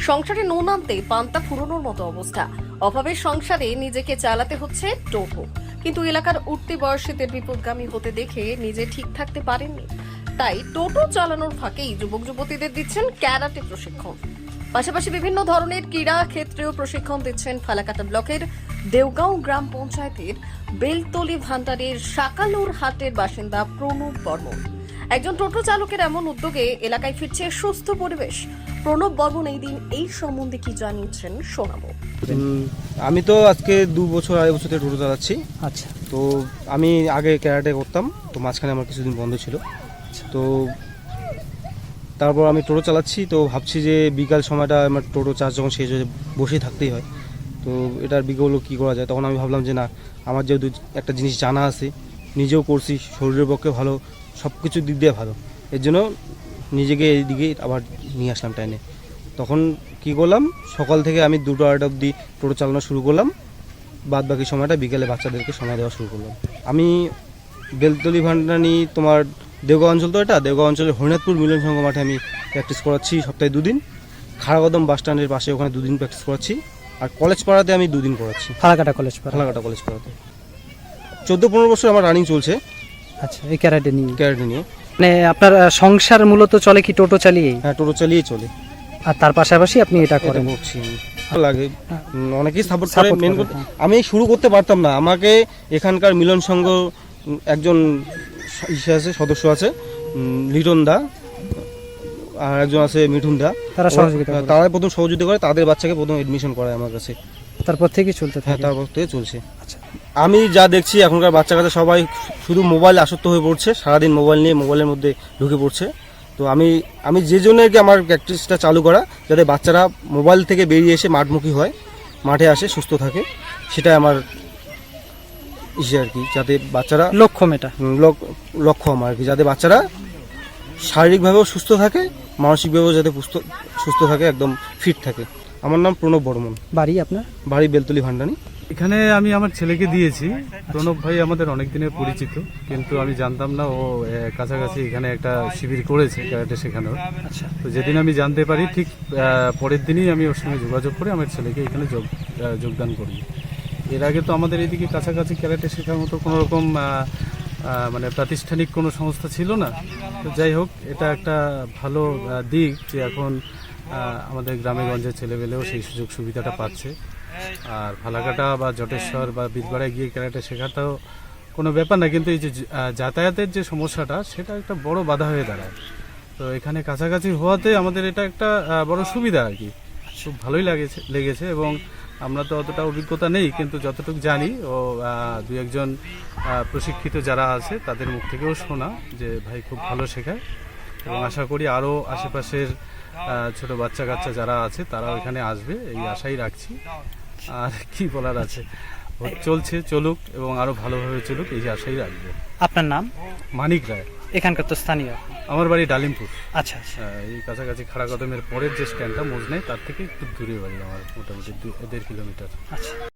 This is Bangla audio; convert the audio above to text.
সংসারে নুন আনতে পান্তা ফুরোনোর মতো অবস্থা। অভাবের সংসারে নিজেকে চালাতে হচ্ছে টোটো, কিন্তু এলাকার উঠতি বয়সীদের বিপদগামী হতে দেখে নিজে ঠিক থাকতে পারেননি। তাই টোটো চালানোর ফাঁকেই যুবক যুবতীদের দিচ্ছেন ক্যারাটে প্রশিক্ষণ। পাশাপাশি বিভিন্ন ধরনের ক্রীড়া ক্ষেত্রেও প্রশিক্ষণ দিচ্ছেন ফালাকাটা ব্লকের দেওগাঁও গ্রাম পঞ্চায়েতের বেলতলি ভান্ডারের শাকালুর হাটের বাসিন্দা প্রণব বর্মন। একজন টোটো চালকের এমন উদ্যোগে এলাকায় ফিরছে সুস্থ পরিবেশ। প্রণব বর্মন এই দিন এই সম্বন্ধে কি জানিয়েছেন শোনাবো। আমি তো আজকে 2 বছর আড়াই বছর থেকে টোটো চালাচ্ছি। আচ্ছা, তো আমি আগে ক্যারাটে করতাম, তো মাঝখানে আমার কিছুদিন বন্ধ ছিল। তো তারপর আমি টোটো চালাচ্ছি, তো ভাবছি যে বিকাল সময়টা আমার টোটো চার্জ যখন শেষ হয়ে বসেই থাকতেই হয়, তো এটার বিকল্প কী করা যায়। তখন আমি ভাবলাম যে না, আমার যেহেতু একটা জিনিস জানা আছে, নিজেও করছি, শরীরের পক্ষে ভালো, সব কিছুর দিক দিয়ে ভালো, এর জন্য নিজেকে এইদিকে আবার নিয়ে আসলাম টাইনে। তখন কি করলাম, সকাল থেকে আমি 2টা আড়াইটা অবধি টোটো চালানো শুরু করলাম, বাদ বাকি সময়টা বিকেলে বাচ্চাদেরকে সময় দেওয়া শুরু করলাম। আমি বেলতলি ভান্ডানি তোমার দেওগাঁও অঞ্চল, তো এটা দেওগাঁও অঞ্চলের হরিনাথপুর মিলন সংঘ মাঠে আমি প্র্যাকটিস করাচ্ছি সপ্তাহে 2 দিন। খাড়াকদম বাস স্ট্যান্ডের পাশে ওখানে 2 দিন প্র্যাকটিস করাচ্ছি। আর কলেজ পাড়াতে আমি 2 দিন করাচ্ছি, ফালাকাটা কলেজ পাড়া। ফালাকাটা কলেজ পাড়াতে। 14-15 বছর আমার রানিং চলছে আচ্ছা, এই ক্যারাটে নিয়ে ক্যারাটে নিয়ে। মানে আপনার সংসার মূলত চলে কি টোটো চালিয়েই? হ্যাঁ, টোটো চালিয়েই চলে। আর তার পাশাপাশি আপনি এটা এটা করেন? করছি আমি, ভালো লাগে। অনেকেই সাপোর্ট করে। Support মেন করে, হ্যাঁ। আমি শুরু করতে পারতাম না, আমাকে এখানকার মিলন সংঘ একজন আছে, সদস্য আছে লিটন দা, আর একজন আছে মিঠুন দা, তারা সহযোগিতা করে। তারাই প্রথম সহযোগিতা করে, তাদের বাচ্চাকে প্রথম এডমিশন করায় আমার কাছে। তারপর থেকে চলতে হ্যাঁ, থাকে। তারপর থেকে চলছে। আচ্ছা, আমি যা দেখছি এখনকার বাচ্চা কাচ্চা সবাই শুধু মোবাইল আসক্ত হয়ে পড়ছে, সারাদিন মোবাইল নিয়ে মোবাইলের মধ্যে ঢুকে পড়ছে। তো আমি যে জন্য আর কি আমার প্র্যাকটিসটা চালু করা, যাতে বাচ্চারা মোবাইল থেকে বেরিয়ে এসে মাঠমুখী হয়, মাঠে আসে, সুস্থ থাকে, সেটাই আমার ইসে আর কি, যাতে বাচ্চারা লক্ষ্য মেটা। লক্ষ্য আমার আর কি, যাতে বাচ্চারা শারীরিকভাবেও সুস্থ থাকে, মানসিকভাবেও যাতে সুস্থ থাকে, একদম ফিট থাকে। আমার নাম প্রণব বর্মন, বাড়ি আপনার? বাড়ি বেলতলি ভান্ডানি। এখানে আমি আমার ছেলেকে দিয়েছি। প্রণব ভাই আমাদের অনেক দিনের পরিচিত, কিন্তু আমি জানতাম না ও কাছাকাছি এখানে একটা শিবির করেছে ক্যারাটে শেখানোর। আচ্ছা, তো যেদিন আমি জানতে পারি, ঠিক পরের দিনই আমি ওর সঙ্গে যোগাযোগ করে আমার ছেলেকে এখানে যোগদান করি। এর আগে তো আমাদের এদিকে কাছাকাছি ক্যারাটে শেখার মতো কোনো রকম মানে প্রাতিষ্ঠানিক কোনো সংস্থা ছিল না। তো যাই হোক, এটা একটা ভালো দিক যে এখন আমাদের গ্রামে গঞ্জের ছেলেমেয়েও সেই সুযোগ সুবিধাটা পাচ্ছে। আর ফালাকাটা বা জটেশ্বর বা বীরপাড়ায় গিয়ে ক্যারাটে শেখাটাও কোনো ব্যাপার না, কিন্তু এই যে যাতায়াতের যে সমস্যাটা, সেটা একটা বড় বাধা হয়ে দাঁড়ায়। তো এখানে কাছাকাছি হওয়াতে আমাদের এটা একটা বড় সুবিধা আর কি। খুব ভালোই লেগেছে এবং আমরা তো অতটা অভিজ্ঞতা নেই, কিন্তু যতটুকু জানি ও 2-1 প্রশিক্ষিত যারা আছে তাদের মুখ থেকেও শোনা যে ভাই খুব ভালো শেখায়। এবং আশা করি আরও আশেপাশের ছোট বাচ্চা কাচ্চা যারা আছে তারাও এখানে আসবে, এই আশাই রাখছি। আর কি বলার আছে, চলছে, চলুক এবং আরও ভালোভাবে চলুক, এই আশাই রাখবো। আপনার নাম? মানিক রায়। এখানকার তো স্থানীয়? আমার বাড়ি ডালিমপুর। আচ্ছা, আচ্ছা। এই কাছাকাছি খাড়াকদমের পরের যে স্ট্যান্ডটা মোজনাই, তার থেকে একটু দূরে বাড়ি আমার, মোটামুটি 1.5 কিলোমিটার। আচ্ছা।